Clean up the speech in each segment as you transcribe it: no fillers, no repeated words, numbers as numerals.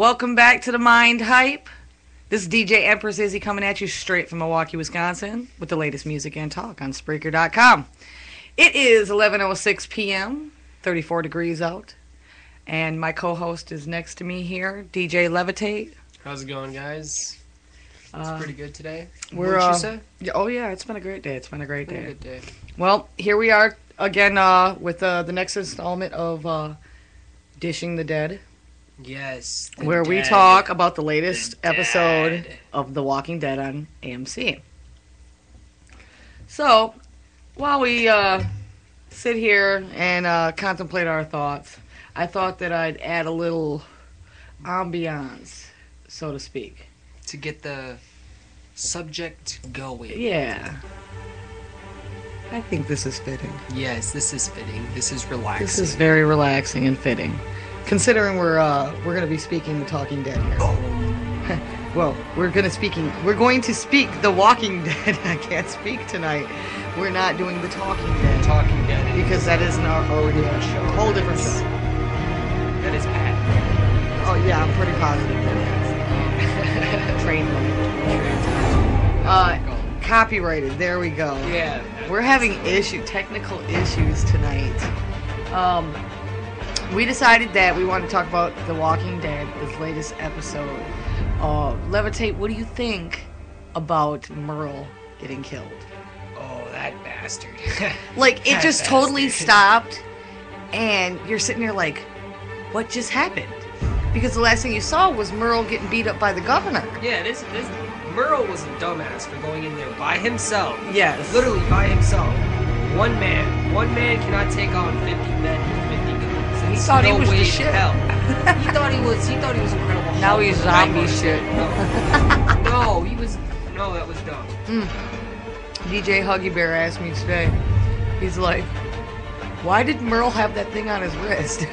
Welcome back to the Mind Hype. This is DJ Empress Izzy coming at you straight from Milwaukee, Wisconsin with the latest music and talk on Spreaker.com. It is 11:06 p.m., 34 degrees out, and my co-host is next to me here, DJ Levitate. How's it going, guys? It's pretty good today. Wouldn't you say? Oh, yeah, it's been a great day. It's been a great day. Well, here we are again with the next installment of Dishing the Dead. Yes. Where we talk about the latest episode of The Walking Dead on AMC. So, while we sit here and contemplate our thoughts, I thought that I'd add a little ambiance, so to speak. To get the subject going. Yeah. I think this is fitting. Yes, this is fitting. This is relaxing. This is very relaxing and fitting. Considering we're going to be speaking The Talking Dead here. Oh. Well, we're going to speak The Walking Dead. I can't speak tonight. We're not doing The Talking Dead. Talking Dead. Because that is already a show. A whole different show. That is bad. Oh, yeah, I'm pretty positive that is. Trademark. Copyrighted. There we go. Yeah. We're having technical issues tonight. We decided that we wanted to talk about The Walking Dead, this latest episode. Levitate, what do you think about Merle getting killed? Oh, that bastard. Like, it just totally stopped, and you're sitting there like, what just happened? Because the last thing you saw was Merle getting beat up by the governor. Yeah, this Merle was a dumbass for going in there by himself. Yes. Literally by himself. One man cannot take on 50 men with 50 guns. He thought he was the shit. He thought he was incredible. Now he's zombie shit. No, that was dumb. DJ Huggy Bear asked me today, he's like, why did Merle have that thing on his wrist?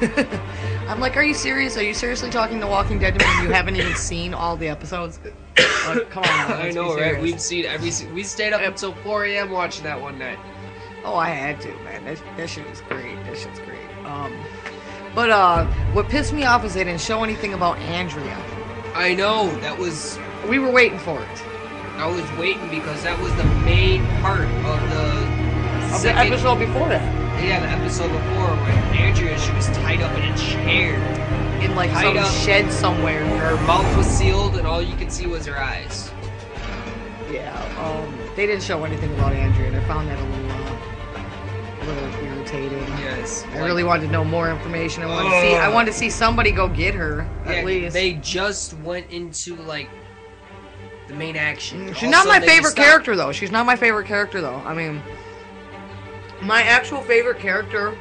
I'm like, are you serious? Are you seriously talking to Walking Dead to me? You haven't even seen all the episodes? Like, come on. I know, right? We've seen we stayed up until 4 a.m. watching that one night. Oh, I had to, man. That shit was great. That shit's great. But what pissed me off is they didn't show anything about Andrea. I know, that was... We were waiting for it. I was waiting because that was the main part of the episode before that. Yeah, the episode before when Andrea, she was tied up in a chair. In like some shed somewhere. Her mouth was sealed and all you could see was her eyes. Yeah, they didn't show anything about Andrea and I found that a little irritating. Yes. I really wanted to know more information. I wanted to see somebody go get her, at least. They just went into, like, the main action. She's not my favorite character, though. I mean, my actual favorite character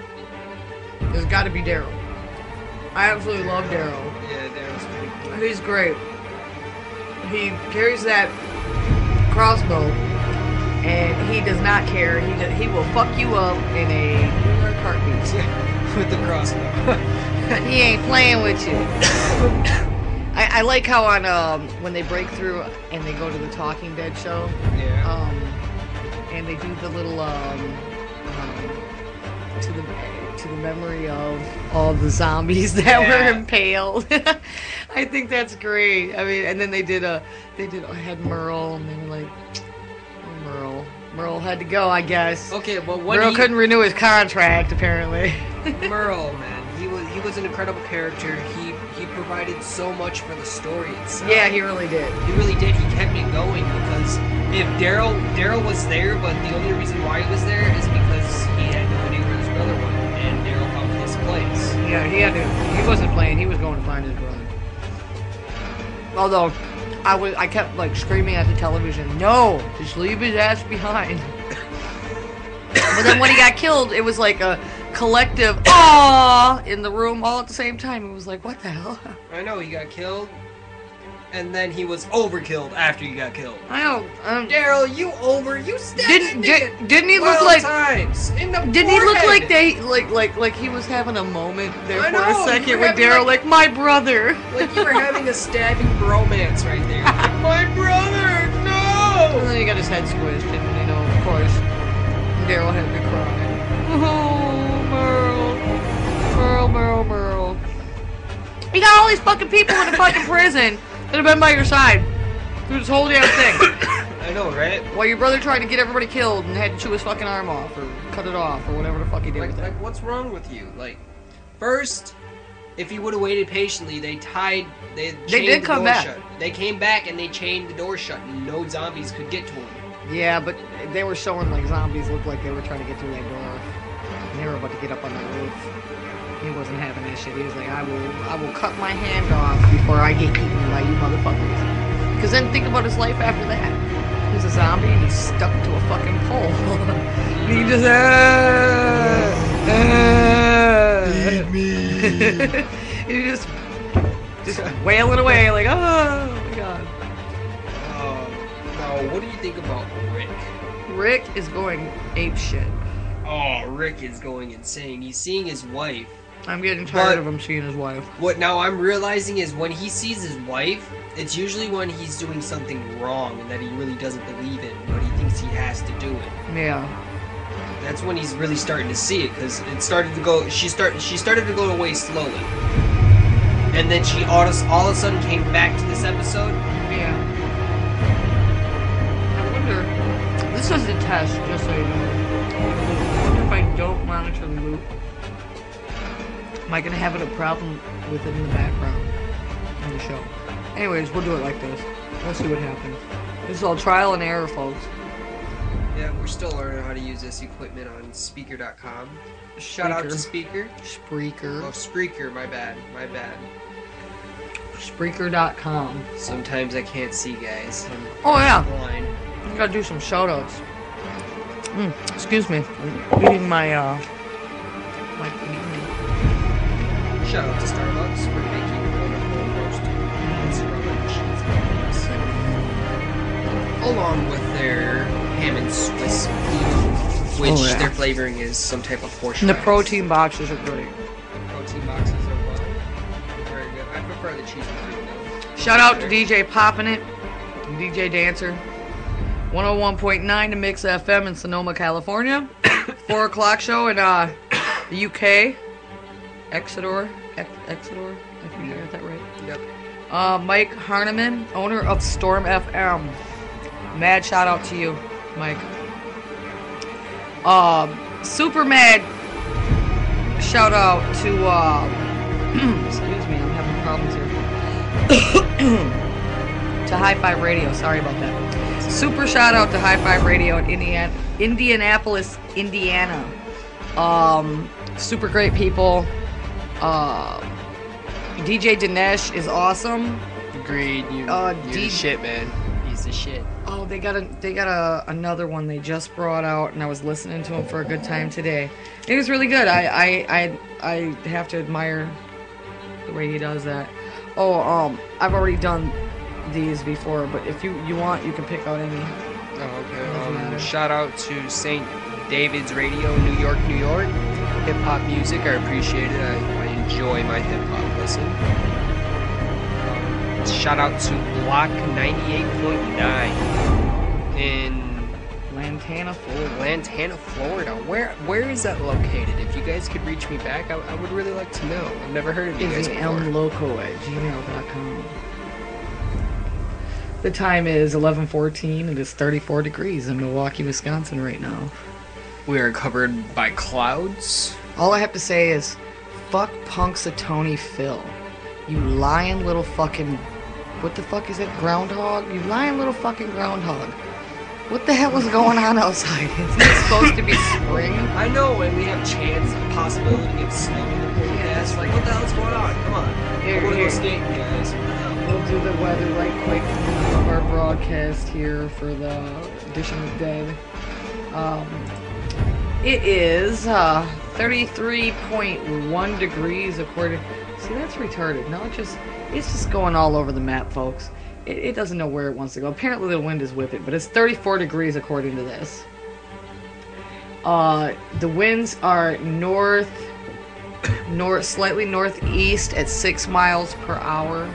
has got to be Daryl. I absolutely love Daryl. Yeah, Daryl's pretty cool. He's great. He carries that crossbow, and he does not care. He will fuck you up in a heartbeat. With the crossbow. He ain't playing with you. I like how on when they break through and they go to the Talking Dead show. Yeah. And they do the little to the memory of all the zombies that were impaled. I think that's great. I mean, and then they had Merle, and they were like, oh, Merle had to go, I guess. Okay, but when Merle couldn't renew his contract, apparently. Merle, man, he was an incredible character. He provided so much for the story itself. Yeah, he really did. He really did. He kept me going because if Daryl was there, but the only reason why he was there is because he had no idea where his brother went, and Daryl found his place. Yeah, he wasn't playing. He was going to find his brother. Although, I kept like screaming at the television, no, just leave his ass behind. But then when he got killed, it was like a collective aww in the room all at the same time. It was like, what the hell? I know, he got killed, and then he was overkilled after he got killed. I know. Daryl, you stabbed didn't he look like times in the Didn't he look like they like he was having a moment there for a second with Daryl, like my brother? Like you were having a stabbing bromance right there. Like, my brother, no! And then he got his head squished, and of course, Daryl had to cry. Oh, Merle. He got all these fucking people in the fucking prison that have been by your side through this whole damn thing. I know, right? While your brother tried to get everybody killed and had to chew his fucking arm off or cut it off or whatever the fuck he did with it. Like, what's wrong with you? Like, first, if he would have waited patiently, they chained did the come door back. shut. They came back and they chained the door shut, and no zombies could get to him. Yeah, but they were showing like zombies looked like they were trying to get through that door. And they were about to get up on the roof. He wasn't having that shit. He was like, I will cut my hand off before I get eaten by you motherfuckers. Because then think about his life after that. He's a zombie and he's stuck to a fucking pole. And he just Eat me. He's just wailing away like, oh my god. Now, what do you think about Rick? Rick is going ape shit. Oh, Rick is going insane. He's seeing his wife. I'm getting tired of him seeing his wife. What now I'm realizing is when he sees his wife, it's usually when he's doing something wrong and that he really doesn't believe in, but he thinks he has to do it. Yeah. That's when he's really starting to see it, because it started to go. She started to go away slowly, and then she all of a sudden came back to this episode. Yeah. I wonder. This is a test, just so you know. I wonder if I don't monitor the loop, am I gonna have a problem with it in the background in the show? Anyways, we'll do it like this. Let's see what happens. This is all trial and error, folks. Yeah, we're still learning how to use this equipment on Spreaker.com. Shout out to Spreaker. Spreaker. Oh, Spreaker, my bad. Spreaker.com. Sometimes I can't see, guys. Oh, yeah. Blind. I gotta do some shout-outs. Excuse me. I'm eating my Shout out to Starbucks for making wonderful roasted strawberry cheese cakes, along with their ham and Swiss beef, which their flavoring is some type of portion. The protein boxes are great. The protein boxes are very good. I prefer the cheese and cream though. Shout out to DJ Poppin' It, DJ Dancer. 101.9 to Mix FM in Sonoma, California. 4 o'clock show in the UK. Exeter, if you got that right. Yep. Mike Harneman, owner of Storm FM. Mad shout out to you, Mike. Super mad shout out to excuse me, I'm having problems here. To High Five Radio, sorry about that. Super shout out to High Five Radio in Indianapolis, Indiana. Super great people. DJ Dinesh is awesome. Agreed. You're the shit, man. He's the shit. Oh, they got another one they just brought out, and I was listening to him for a good time today. It was really good. I have to admire the way he does that. Oh, I've already done these before, but if you want, you can pick out any. Oh, okay. Shout out to St. David's Radio, New York, New York. Hip hop music, I appreciate it. I enjoy my hip hop listen. Shout out to Block 98.9 in Lantana, Florida. Where is that located? If you guys could reach me back, I would really like to know. I've never heard of you guys before. elmloco@gmail.com. The time is 11:14. It is 34 degrees in Milwaukee, Wisconsin right now. We are covered by clouds. All I have to say is, fuck Punxsutawney Phil. You lying little fucking... What the fuck is it? Groundhog? You lying little fucking groundhog. What the hell is going on outside? Isn't it supposed to be spring? I know, and we have chance, possibility of snow in the forecast. Like, what the hell's going on? Come on. Here, I want to here. go skating, guys. What the hell? We'll do the weather right quick of our broadcast here for the Edition of Dead. It is 33.1 degrees according... See, that's retarded. No, it's just going all over the map, folks. It doesn't know where it wants to go. Apparently the wind is with it, but it's 34 degrees according to this. The winds are slightly northeast at 6 miles per hour.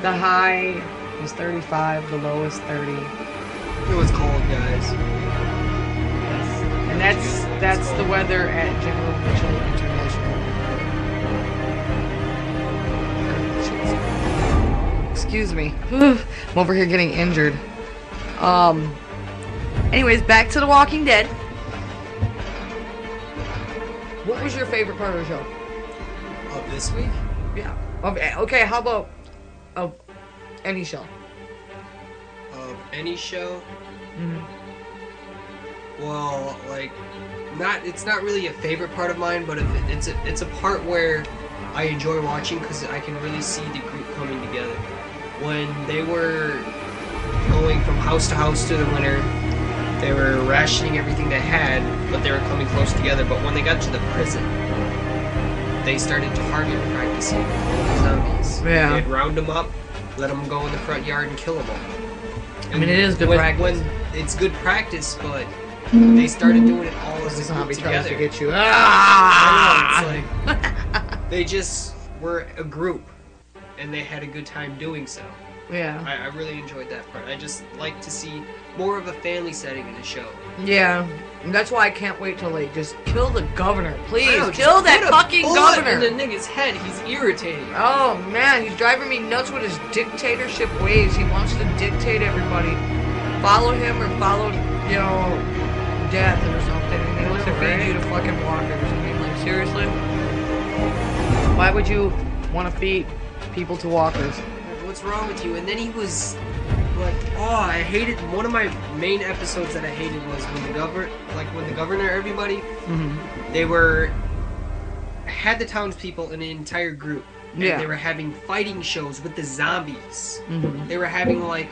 The high is 35, the low is 30. It was cold, guys. Yes. And that's the weather at General Mitchell International excuse me. I'm over here getting injured. Anyways, back to The Walking Dead. What was your favorite part of the show? Of this week? Yeah. Okay, how about of any show? Of any show? Mm-hmm. Well, like, it's not really a favorite part of mine, but it's a part where I enjoy watching because I can really see the group coming together. When they were going from house to house to the winter, they were rationing everything they had, but they were coming close together. But when they got to the prison, they started target practicing all the zombies. Yeah. They'd round them up, let them go in the front yard and kill them all. I mean, it is good practice. When it's good practice, but they started doing it all as a group zombie tries together. to get you. I know, it's like they just were a group, and they had a good time doing so. Yeah. I really enjoyed that part. I just like to see more of a family setting in the show. Yeah. And that's why I can't wait till they just kill the governor. Please, I know, kill that put a fucking bullet governor. in the nigga's head. He's irritating. Oh man, he's driving me nuts with his dictatorship ways. He wants to dictate everybody. Follow him or follow, you know, death or something. And he wants to feed you to fucking walkers. I mean, like, seriously? Why would you want to feed people to walkers? What's wrong with you? And then he was like, oh, I hated, one of my main episodes that I hated was when the governor, everybody, they had the townspeople in an entire group. And they were having fighting shows with the zombies. They were having like,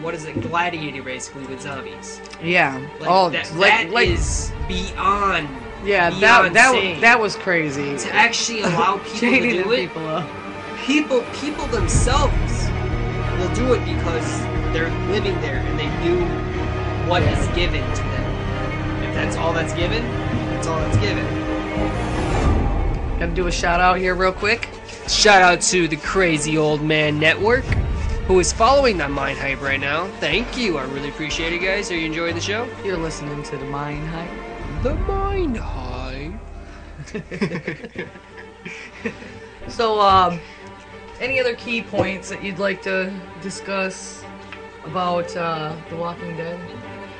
what is it, gladiator basically with zombies. Yeah. Like, that is beyond. Yeah, beyond that was crazy. To actually allow people to do it. People themselves will do it because they're living there and they do what is given to them. If that's all that's given, that's all that's given. Gotta do a shout out here real quick. Shout out to the Crazy Old Man Network, who is following that Mind Hype right now. Thank you. I really appreciate it, guys. Are you enjoying the show? You're listening to the Mind Hype. The Mind Hype. So, any other key points that you'd like to discuss about The Walking Dead?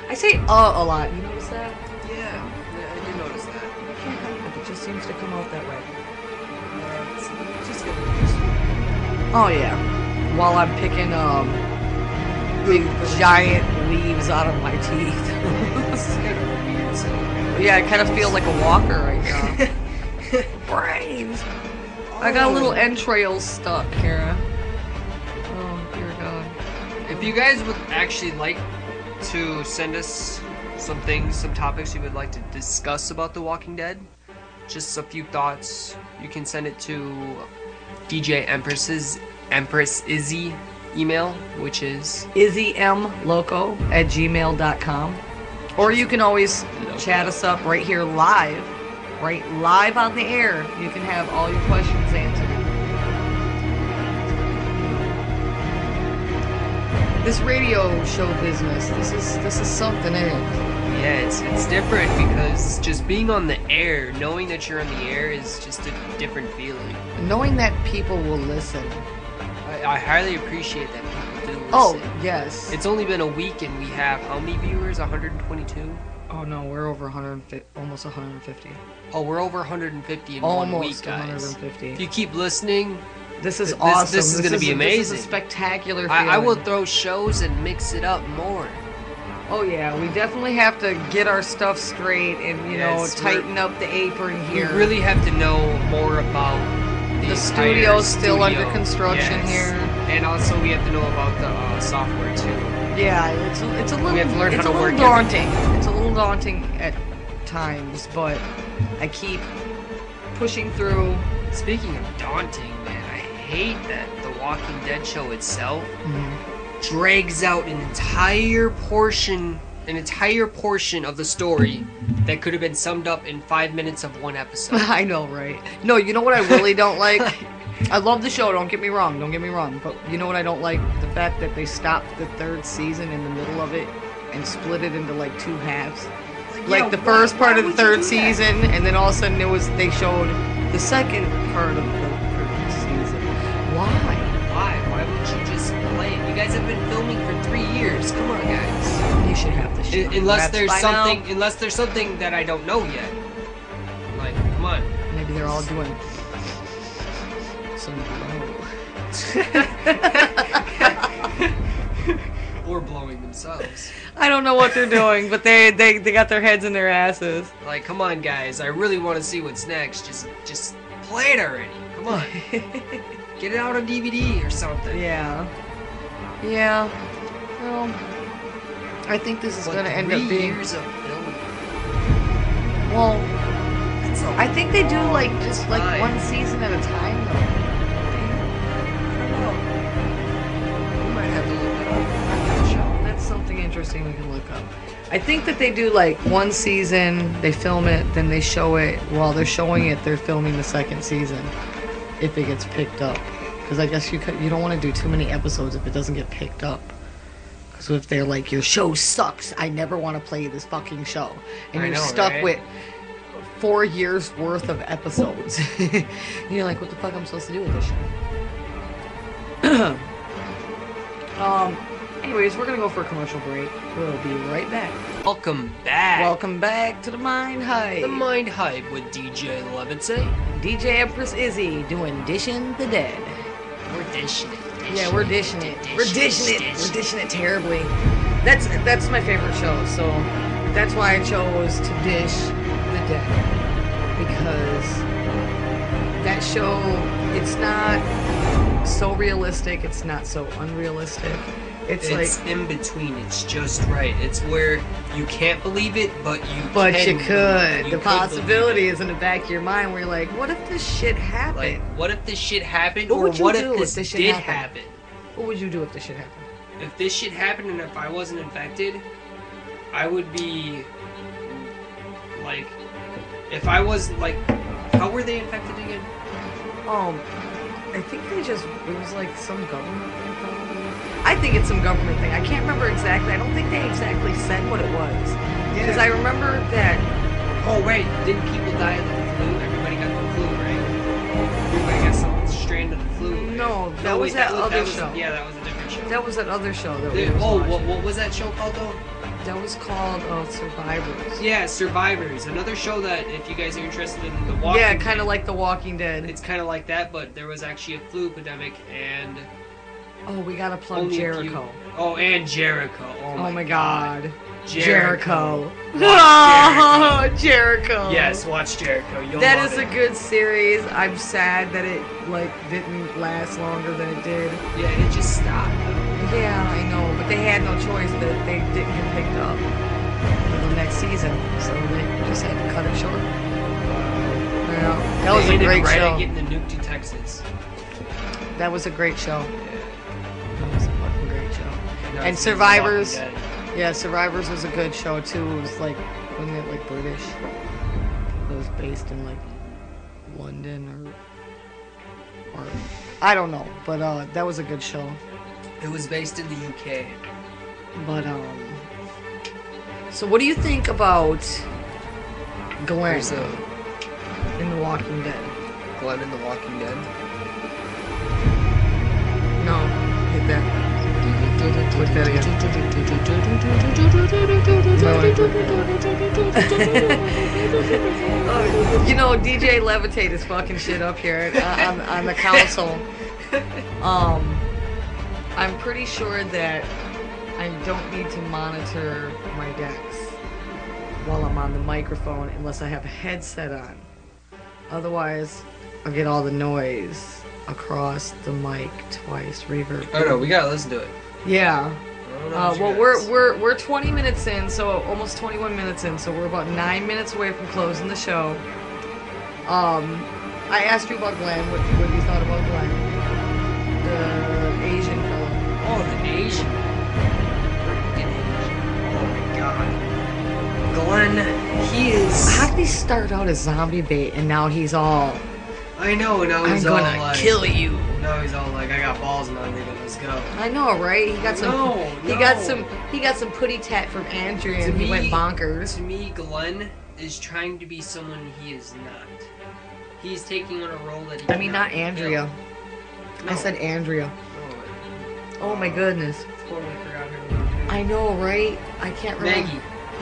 I say a lot. You notice that? Yeah, I do notice that. I can't help it. It just seems to come out that way. It's just gonna Oh yeah. While I'm picking big giant leaves out of my teeth. It's kind of a weird sound. Yeah, I kind of feel like a walker right now. Brains. I got a little entrails stuck, Kara. Oh, dear God. If you guys would actually like to send us some things, some topics you would like to discuss about The Walking Dead, just a few thoughts, you can send it to DJ Empress Izzy email, which is izzymloco@gmail.com. Or you can always chat us up right here live. Right live on the air. You can have all your questions answered. This radio show business, this is something, ain't it? Yeah, it's different because just being on the air, knowing that you're on the air is just a different feeling. Knowing that people will listen. I highly appreciate that people do listen. Oh, yes. It's only been a week and we have how many viewers? 122? Oh no, we're over 150, almost 150. Oh, we're over 150 in 1 week, guys. Almost 150. If you keep listening, this is awesome. This is going to be amazing. This is a spectacular feeling. I will throw shows and mix it up more. Oh yeah, we definitely have to get our stuff straight and, you know, tighten up the apron here. We really have to know more about the studio's still under construction here. And also we have to know about the software too. Yeah, it's a little, we have to learn how to work daunting. It's a little daunting at times, but I keep pushing through. Speaking of daunting, man, I hate that The Walking Dead show itself drags out an entire portion of the story that could have been summed up in 5 minutes of one episode. I know, right? No, you know what I really don't like? I love the show, don't get me wrong, but you know what I don't like? The fact that they stopped the third season in the middle of it and split it into like two halves. Like the first part of the third season, and then all of a sudden they showed the second part of the third season. Why? Why? Why would you just guys have been filming for 3 years. Come on, guys. You should have the show. Unless Perhaps there's something that I don't know yet. Like, come on. Maybe they're all doing some blow. Or blowing themselves. I don't know what they're doing, but they got their heads in their asses. Like, come on, guys. I really want to see what's next. Just play it already. Come on. Get it out on DVD or something. Yeah. Yeah. Well, I think this is going to end up being... 3 years of filming. Well, That's a I think they do, like, just, like, time. one season at a time, though. I don't know. We might have to look it up. After the show. That's something interesting we can look up. I think that they do, like, one season, they film it, then they show it. While they're showing it, they're filming the second season, if it gets picked up. Because I guess you don't want to do too many episodes if it doesn't get picked up. Because if they're like, your show sucks, I never want to play this fucking show. And you're stuck right? with 4 years worth of episodes. And you're like, what the fuck am I supposed to do with this show? Anyways, we're going to go for a commercial break. We'll be right back. Welcome back. Welcome back to the Mind Hype. The Mind Hype with DJ Levinsay. DJ Empress Izzy doing Dishing the Dead. We're dishing it. Yeah, we're dishing it. We're dishing it. We're dishing it terribly. That's my favorite show, so that's why I chose to dish the dead. Because that show, it's not so realistic, it's not so unrealistic. It's like in between. It's just right. It's where you can't believe it, but you could. You the could possibility believe it. is in the back of your mind where you're like, what if this shit happened? Like, what if this shit happened? What Or would you what do if if this shit did happened? happen? What would you do if this shit happened? If this shit happened and if I wasn't infected, I would be like, if I was like, how were they infected again? I think it was like some government thing probably. I think it's some government thing. I can't remember exactly. I don't think they exactly said what it was. Because I remember that... Oh, wait. Didn't people die of the flu? Everybody got the flu, right? Everybody got some strand of the flu. Right? No, that was that other show. Yeah, that was a different show. That was that other show that we was watching. What was that show called, though? That was called Survivors. Yeah, Survivors. Another show that, if you guys are interested in The Walking Dead... Yeah, kind of like The Walking Dead. It's kind of like that, but there was actually a flu epidemic, and... Oh, we gotta plug Jericho. Oh, and Jericho. Oh my god. Jericho. Oh, Jericho. Yes, watch Jericho. You'll That love is it. a good series. I'm sad that it didn't last longer than it did. Yeah, it just stopped though. Yeah, I know, but they had no choice. That they didn't get picked up for the next season, so they just had to cut it short. Yeah, that was a great show. Getting the nuke to Texas. That was a great show. Yeah. That was a fucking great show. No, And it's Survivors. The Walking Dead. Yeah, Survivors was a good show too. It was like, wasn't it like British? It was based in like London or I don't know, but that was a good show. It was based in the UK. But so what do you think about Glenn There's a in The Walking Dead? Glenn in The Walking Dead. No, hit that. Click that again. You know, DJ Levitate is fucking shit up here on the console. I'm pretty sure that I don't need to monitor my decks while I'm on the microphone unless I have a headset on. Otherwise, I'll get all the noise across the mic twice, reverb. Oh no, we gotta listen to it. Yeah. Well, guys. we're 20 minutes in, so almost 21 minutes in, so we're about 9 minutes away from closing the show. I asked you about Glenn, what you thought about Glenn, the Asian fellow. Oh, the Asian. Freaking Asian. Oh my god. Glenn, he is. How did he start out as zombie bait and now he's all, I know, now I'm he's all gonna like, kill you. Now he's all like, I got balls now, nigga, let's go. I know, right? He got some. No, He got some putty tat from Andrea, To and he me- went bonkers. To me, Glenn is trying to be someone he is not. He's taking on a role that he I mean, not cannot Andrea. fulfill. I said Andrea. No. Oh my goodness. Totally forgot her name. I know, right? I can't remember.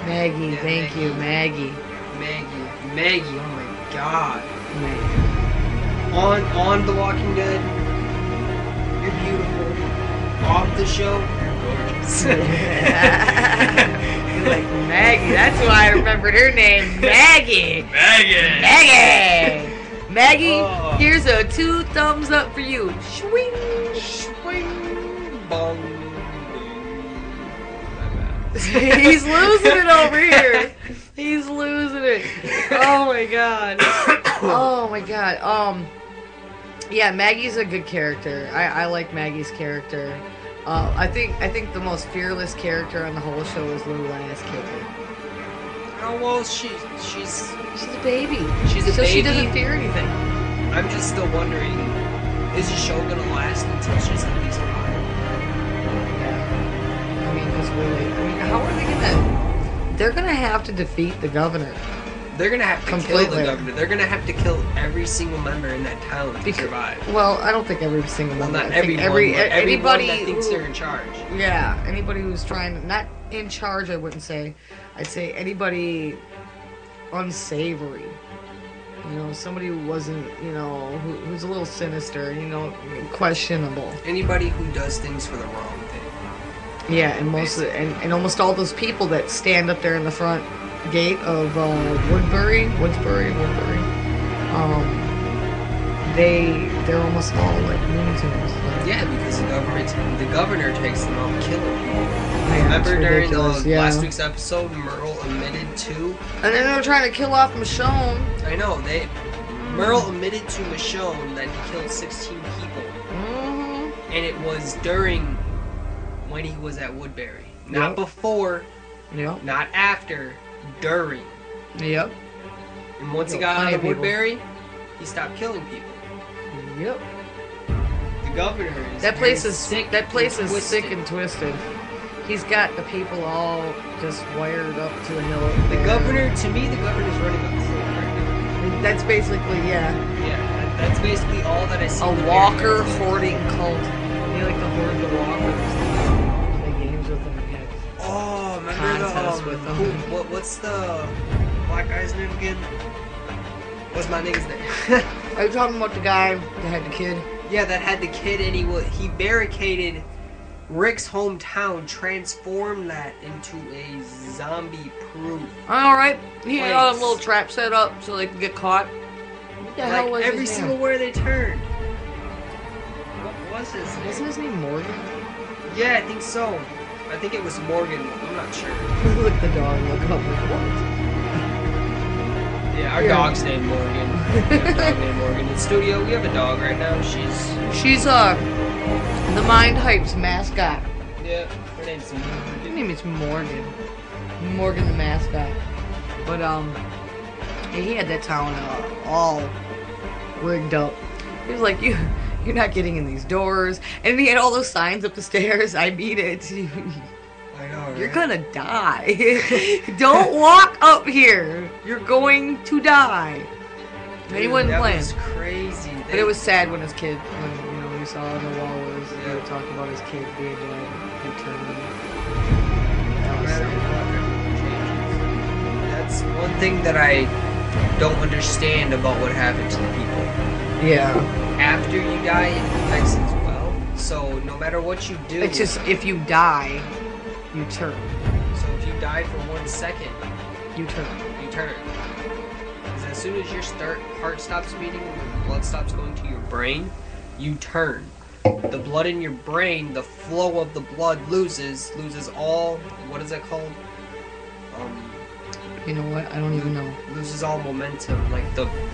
Maggie. Yeah, Thank you, Maggie. Maggie. Oh my god. Maggie. On The Walking Dead, you're beautiful. Off the show, you're gorgeous. You're like Maggie. That's why I remembered her name, Maggie. Maggie, Oh. here's a 2 thumbs up for you. Swing. Swing, bong, He's losing it over here. He's losing it. Oh my god. Oh my god. Yeah, Maggie's a good character. I like Maggie's character. I think the most fearless character on the whole show is Little Ass Kicker. Oh well, she's a baby. She's a so baby. she doesn't fear anything. I'm just still wondering, is the show gonna last until she's at least 5? Yeah. I mean, because really, how are they gonna? They're gonna have to defeat the governor. They're gonna have to Completely. kill the governor. They're gonna have to kill every single member in that town to survive. Well, I don't think every single Well, one. not I think everyone, but anybody everyone that thinks who- they're in charge. Yeah, anybody who's trying, not in charge, I wouldn't say. I'd say anybody unsavory. You know, somebody who wasn't, who's a little sinister, questionable. Anybody who does things for the wrong thing. Yeah, and and almost all those people that stand up there in the front gate of Woodbury, they're almost all like Looney Tunes. Like, Yeah, because the governor takes them out killing people. yeah, Remember it's during the ridiculous, yeah. last week's episode, Merle admitted to. And then they're trying to kill off Michonne. I know Merle admitted to Michonne that he killed 16 people, Mm-hmm. and it was during when he was at Woodbury, not Yep. before, Yep. not after, during. Yep. And once he Killed got out plenty of of people. Woodbury, he stopped killing people. Yep. The governor is That place very is sick. That place and is twisted. sick and twisted. He's got the people all just wired up to a hill. up The there. governor, to me, the governor's running a cult right now. That's basically Yeah, that's basically all that I see. a with walker Barry. hoarding cult. They like to hoard the walkers. Play games with them. Yeah. Oh, remember Contest with them. What's the black guy's name again? What's my nigga's name? Are you talking about the guy that had the kid? Yeah, that had the kid, and he barricaded Rick's hometown, transformed that into a zombie-proof. All right. He had a Place. little trap set up so they could get caught. What the hell Like was every his single name? where they turned. What was his name? Wasn't his name Morgan? Yeah, I think so. I think it was Morgan. I'm not sure. Look the dog. Look up. Like, what? Yeah, our Yeah. dog's named Morgan. We have a dog named Morgan. In the studio, we have a dog right now. She's the Mind Hype's mascot. Yeah, her name's Her Morgan. name is Morgan. Morgan the mascot. But he had that town all rigged up. He was like, you're not getting in these doors, and he had all those signs up the stairs. I mean it. I know, right? You're gonna die. Don't walk up here. You're going to die. And he Dude, wasn't that playing. was crazy. But it was sad when his kid, when you saw on the wall was they were Yeah. talking about his kid being like returned. That No was matter sad. what, everyone changes. That's one thing that I don't understand about what happened to the people. Yeah. After you die, it affects as well. So no matter what you do, It's just if you die, you turn. so if you die for 1 second, You turn. you turn. Because as soon as your heart stops beating and the blood stops going to your brain, you turn. The blood in your brain, the flow of the blood loses all. What is that called? You know what? I don't even know. Loses all momentum. Like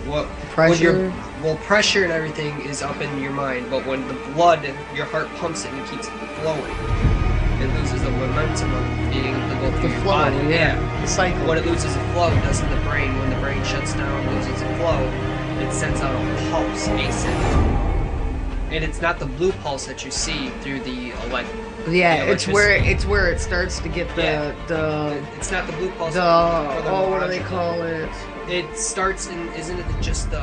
when Pressure. pressure and everything is up in your mind, but when the blood, your heart pumps it and keeps flowing, it loses the momentum of being able to go The through your flow, body. yeah. The cycle. When it loses the flow, it does in the brain. When the brain shuts down, loses the flow, it sends out a pulse, ASIN. And it's not the blue pulse that you see through the Yeah, the it's where it starts to get it's not the blue pulse. the or the what do they neurological. call it? It starts in, isn't it just the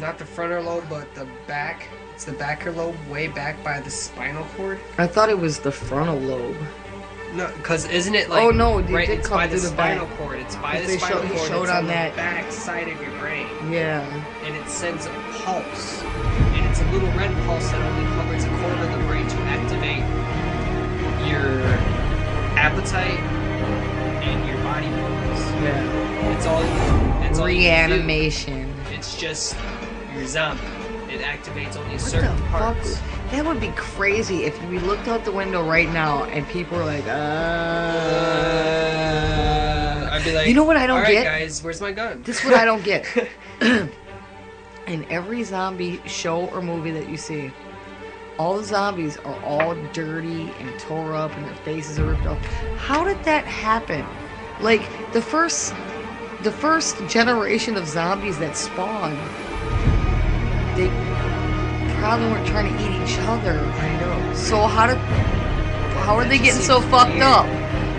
not the frontal lobe, but the back. It's the backer lobe, way back by the spinal cord. I thought it was the frontal lobe. No, because isn't it like? Oh no, it right, did it's come by through the the back. spinal cord. It's by the They spinal he cord. showed It's on on that. the back side of your brain, Yeah. and it sends a pulse, and it's a little red pulse that only covers a quarter of the brain to activate your appetite and your body movements. Yeah. It's all. It's all you can do. Reanimation. It's just your zombie. It activates only What certain the parts. fuck? That would be crazy if we looked out the window right now and people were like, I'd be like, You know what I don't all right, get? guys, where's my gun? This is what I don't get. In every zombie show or movie that you see, all the zombies are all dirty and tore up and their faces are ripped off. How did that happen? Like, the first generation of zombies that spawned, they probably weren't trying to eat each other. I know. So how are they just getting so seems fucked weird. up?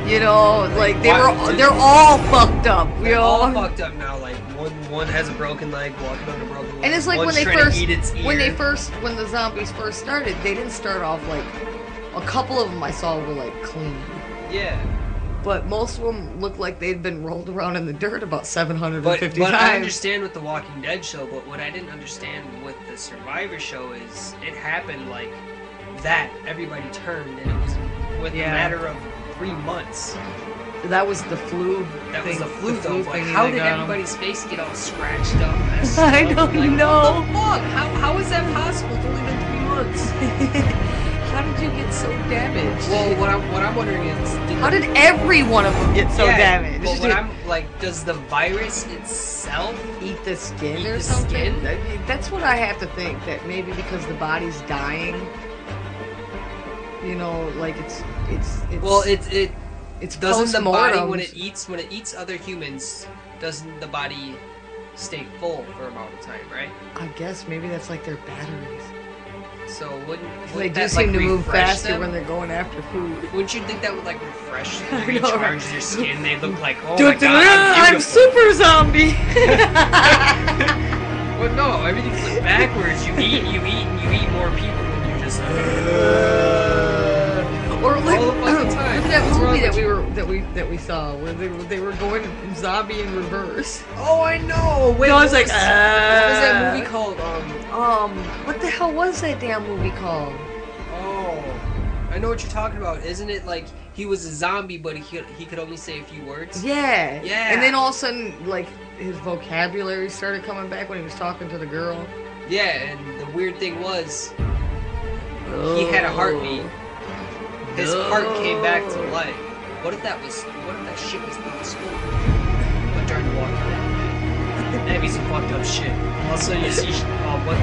You know, like why- they're all fucked up. You They're know? all fucked up now. Like one has a broken leg, walking on a broken leg. And it's like One's when they trying to first, eat its ear. when the zombies first started, they didn't start off like, a couple of them I saw were like clean, Yeah. but most of them looked like they'd been rolled around in the dirt about 750 But I times. understand with the Walking Dead show, but what I didn't understand with the Survivor show is it happened like that. Everybody turned, and it was with Yeah. a matter of 3 months. That was the flu. That thing, was the flu though. Like, thing how that did got 'em. everybody's face get all scratched up? Messed I up? don't Like, know. What the fuck? How is that possible? It's only been 3 months. How did you get so damaged? Well, what I'm wondering is, How did every one of them get so Yeah, damaged? But what I'm like, does the virus itself? Eat the skin Eat or the something? skin? That's what I have to think. That maybe because the body's dying, you know, like it's Well, it's doesn't the body postmortems. when it eats other humans, doesn't the body stay full for a amount of time, right? I guess maybe that's like their batteries. So They wouldn't do that, seem like, to move refresh faster them? when they're going after food. Wouldn't you think that would like refresh, I know, recharge right? their skin? They look like, oh Dun, my dun, god, dun, I'm I'm beautiful. super zombie. Well, no, everything's flipped backwards. You eat more people when you're just. Or look, All the fucking time. look at that What's wrong movie that we saw where they were going zombie in reverse. Oh, I know. Wait, No, I was like, what was that movie called? What the hell was that damn movie called? Oh, I know what you're talking about. Isn't it like he was a zombie, but he could only say a few words? Yeah. Yeah. And then all of a sudden, like, his vocabulary started coming back when he was talking to the girl. Yeah, and the weird thing was, he had a heartbeat. His heart came back to life. What if that shit was possible? But during the Walking Dead, that'd be some fucked up shit. All of a sudden you see,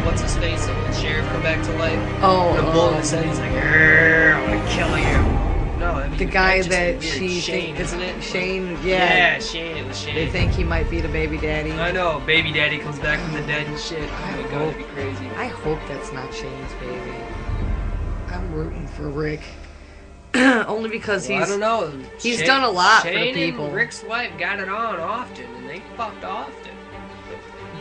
what's his face? The old sheriff come back to life. Oh, With a bullet in his head, he's like, I'm gonna kill you. No, I mean, the guy just that weird. she Shane, thinks, isn't it? Shane, Yeah, Shane. It was Shane. They think he might be the baby daddy. I know, baby daddy comes back from the dead and shit. Oh my god, hope- that'd be crazy. I hope that's not Shane's baby. I'm rooting for Rick. Only because Well, I don't know. he's done a lot for the Shane people. and Rick's wife got it on often, and they fucked often.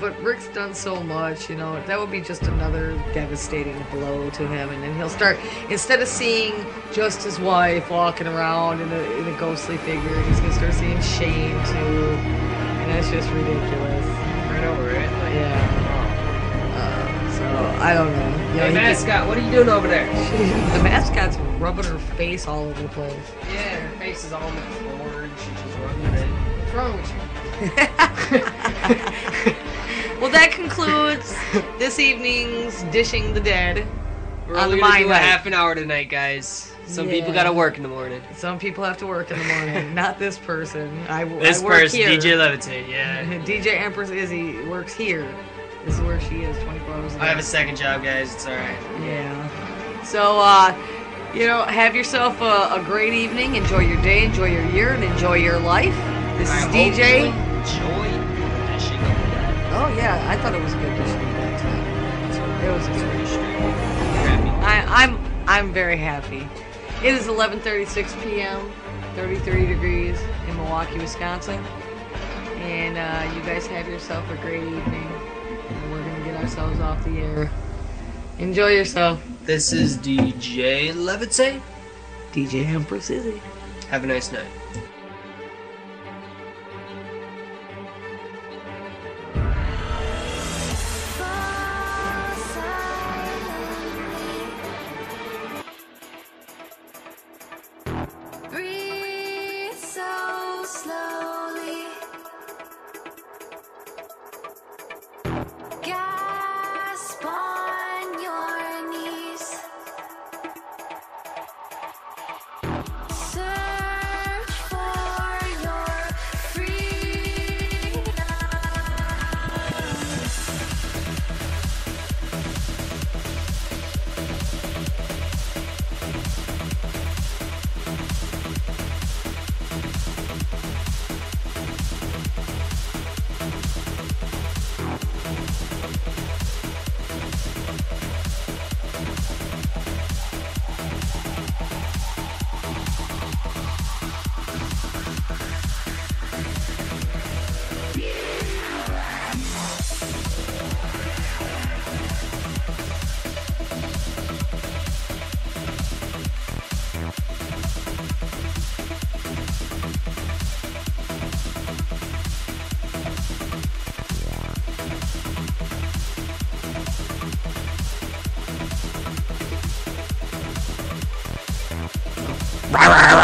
But Rick's done so much, you know, that would be just another devastating blow to him. And then he'll start, instead of seeing just his wife walking around in a ghostly figure, he's going to start seeing Shane too. And that's just ridiculous. I know, right? Like, Yeah. So, I don't know. You know, Hey, he mascot, what are you doing over there? the mascot's rubbing her face all over the place. Yeah, her face is all on the floor, and she's just rubbing it. What's wrong with you? Well, that concludes this evening's Dishing the Dead. We're On only the gonna Mind do a Night. half an hour tonight, guys. Some people Yeah. gotta work in the morning. Some people have to work in the morning. Not this person. This I work person, here. DJ Levitate, yeah. DJ Empress Izzy works here. This is where she is 24 hours a day. I have a second job, guys. It's alright. Yeah. So, you know, have yourself a great evening. Enjoy your day, enjoy your year, and enjoy your life. This is DJ. Enjoy the dishing of the dead. Oh, yeah. I thought it was a good Dishing the Dead tonight. It was It's good. pretty straight. You're happy. I'm very happy. It is 11:36 p.m., 33 degrees in Milwaukee, Wisconsin. And you guys have yourself a great evening. And we're gonna get ourselves off the air. Enjoy yourself. This is DJ Levitze. DJ Empress Izzy. Have a nice night. Breathe so slowly. Gasp on your knees. Search for your freedom. Rah, rah,